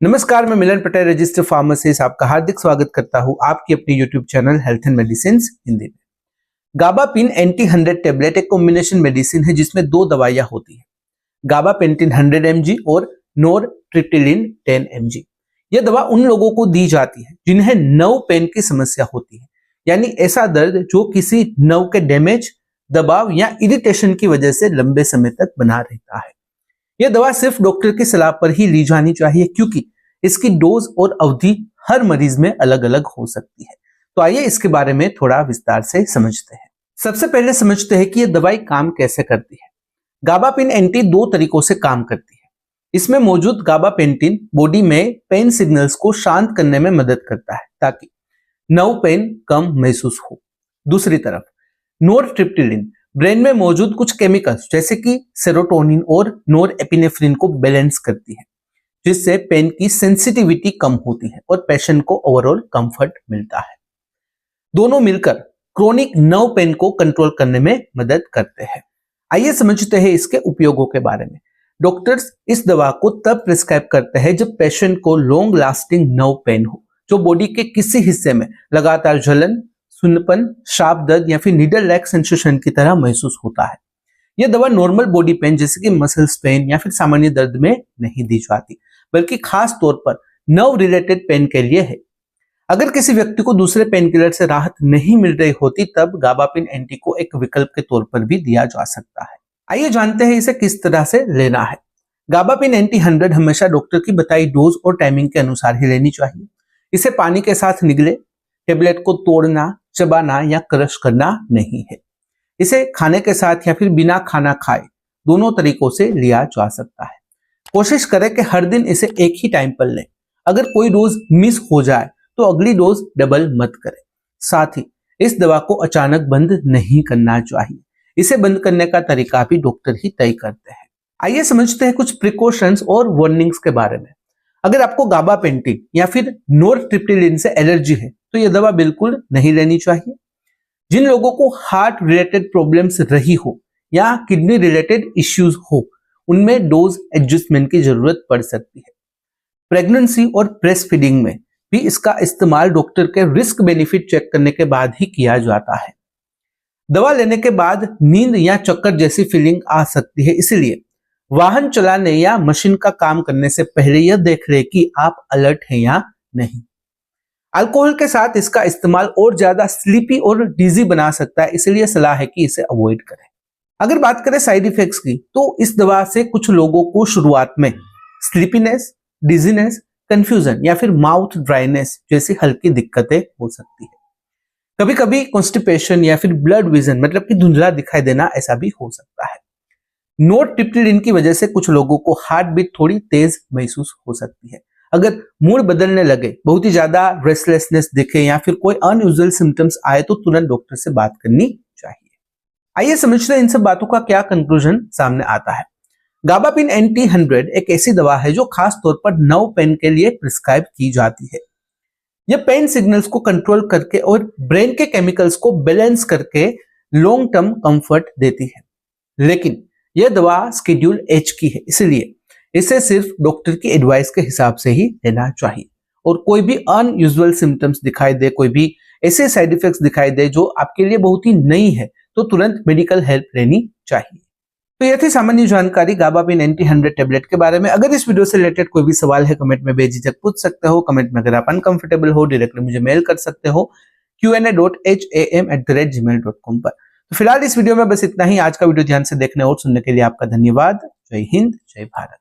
नमस्कार, मैं मिलन Patel, registered pharmacist, आपका हार्दिक स्वागत करता हूं आपकी अपनी YouTube channel health and medicine Hindi में। गाबापिन एंटी 100 टेबलेट एक कॉम्बिनेशन मेडिसिन है जिसमें दो दवाइयां होती है, गाबापेंटिन 100 mg और नोरट्रिप्टिलिन 10 mg। यह दवा उन लोगों को दी जाती है जिन्हें नर्व पेन की समस्या होती है, यानी ऐसा दर्द जो किसी नर्व के डैमेज, दबाव या इरिटेशन की वजह से लंबे समय तक बना रहता है। यह दवा सिर्फ डॉक्टर की सलाह पर ही ली जानी चाहिए क्योंकि इसकी डोज और अवधि हर मरीज में अलग अलग हो सकती है। तो आइए इसके बारे में थोड़ा विस्तार से समझते हैं। सबसे पहले समझते हैं कि यह दवाई काम कैसे करती है। गाबापिन एंटी दो तरीकों से काम करती है। इसमें मौजूद गाबापेंटिन बॉडी में पेन सिग्नल्स को शांत करने में मदद करता है ताकि नर्व पेन कम महसूस हो। दूसरी तरफ नोरट्रिप्टिलिन ब्रेन में मौजूद कुछ केमिकल्स जैसे कि सेरोटोनिन और नोरएपिनेफ्रिन को बैलेंस करती है, जिससे पेन की सेंसिटिविटी कम होती है और पेशेंट को ओवरऑल कंफर्ट मिलता है। दोनों मिलकर क्रोनिक नर्व पेन को कंट्रोल करने में मदद करते हैं। आइए समझते हैं इसके उपयोगों के बारे में। डॉक्टर्स इस दवा को तब प्रिस्क्राइब करते हैं जब पेशेंट को लॉन्ग लास्टिंग नर्व पेन हो, जो बॉडी के किसी हिस्से में लगातार जलन, सुन्नपन, शार्प दर्द या फिर नीडल लाइक सेंसेशन की तरह महसूस होता है। यह दवा नॉर्मल बॉडी पेन जैसे कि मसल्स पेन या फिर सामान्य दर्द में नहीं दी जाती, बल्कि खास तौर पर नर्व रिलेटेड पेन के लिए है। अगर किसी व्यक्ति को दूसरे पेन किलर से राहत नहीं मिल रही होती तब गाबापिन एंटी को एक विकल्प के तौर पर भी दिया जा सकता है। आइए जानते हैं इसे किस तरह से लेना है। गाबापिन एंटी 100 हमेशा डॉक्टर की बताई डोज और टाइमिंग के अनुसार ही लेनी चाहिए। इसे पानी के साथ निगले, टेबलेट को तोड़ना, चबाना या क्रश करना नहीं है। इसे खाने के साथ या फिर बिना खाना खाए दोनों तरीकों से लिया जा सकता है। कोशिश करें कि हर दिन इसे एक ही टाइम पर लें। अगर कोई डोज मिस हो जाए तो अगली डोज डबल मत करें। साथ ही इस दवा को अचानक बंद नहीं करना चाहिए। इसे बंद करने का तरीका भी डॉक्टर ही तय करते हैं। आइए समझते हैं कुछ प्रिकॉशंस और वार्निंग्स के बारे में। अगर आपको गाबापेंटिन या फिर नोरट्रिप्टिलिन से एलर्जी है तो यह दवा बिल्कुल नहीं लेनी चाहिए। जिन लोगों को हार्ट रिलेटेड प्रॉब्लम्स रही हो या किडनी रिलेटेड इश्यूज हो, उनमें डोज एडजस्टमेंट की जरूरत पड़ सकती है। प्रेगनेंसी और ब्रेस्ट फीडिंग में भी इसका इस्तेमाल डॉक्टर के रिस्क बेनिफिट चेक करने के बाद ही किया जाता है। दवा लेने के बाद नींद या चक्कर जैसी फीलिंग आ सकती है, इसलिए वाहन चलाने या मशीन का काम करने से पहले यह देख लें कि आप अलर्ट हैं या नहीं। अल्कोहल के साथ इसका इस्तेमाल और ज्यादा स्लीपी और डिजी बना सकता है, इसलिए सलाह है कि इसे अवॉइड करें। अगर बात करें साइड इफेक्ट्स की, तो इस दवा से कुछ लोगों को शुरुआत में स्लीपीनेस, डिजीनेस, कंफ्यूजन या फिर माउथ ड्राइनेस जैसी हल्की दिक्कतें हो सकती है। कभी कभी कॉन्स्टिपेशन या फिर ब्लड विजन मतलब कि धुंधला दिखाई देना ऐसा भी हो सकता है। नोरट्रिप्टिलिन की वजह से कुछ लोगों को हार्ट बीट थोड़ी तेज महसूस हो सकती है। अगर मूड बदलने लगे, बहुत ही ज्यादा रेस्टलेसनेस दिखे या फिर कोई अनयूजुअल सिम्टम्स आए तो तुरंत डॉक्टर से बात करनी चाहिए। आइए समझते हैं इन सब बातों का क्या कंक्लूजन सामने आता है। गाबापिन एंटी 100 एक ऐसी दवा है जो खास तौर पर नर्व पेन के लिए प्रिस्क्राइब की जाती है। यह पेन सिग्नल्स को कंट्रोल करके और ब्रेन के केमिकल्स को बैलेंस करके लॉन्ग टर्म कंफर्ट देती है। लेकिन यह दवा शेड्यूल एच की है, इसलिए इसे सिर्फ डॉक्टर की एडवाइस के हिसाब से ही लेना चाहिए। और कोई भी अनयूजुअल सिम्टम्स दिखाई दे, कोई भी ऐसे साइड इफेक्ट्स दिखाई दे जो आपके लिए बहुत ही नई है, तो तुरंत मेडिकल हेल्प लेनी चाहिए। तो यह थी सामान्य जानकारी गाबापिन एंटी 100 टेबलेट के बारे में। अगर इस वीडियो से रिलेटेड कोई भी सवाल है कमेंट में बेझिझक पूछ सकते हो। कमेंट में अगर आप अनकंफर्टेबल हो डायरेक्टली मुझे मेल कर सकते हो qa.ham@gmail.com पर। तो फिलहाल इस वीडियो में बस इतना ही। आज का वीडियो ध्यान से देखने और सुनने के लिए आपका धन्यवाद। जय हिंद, जय भारत।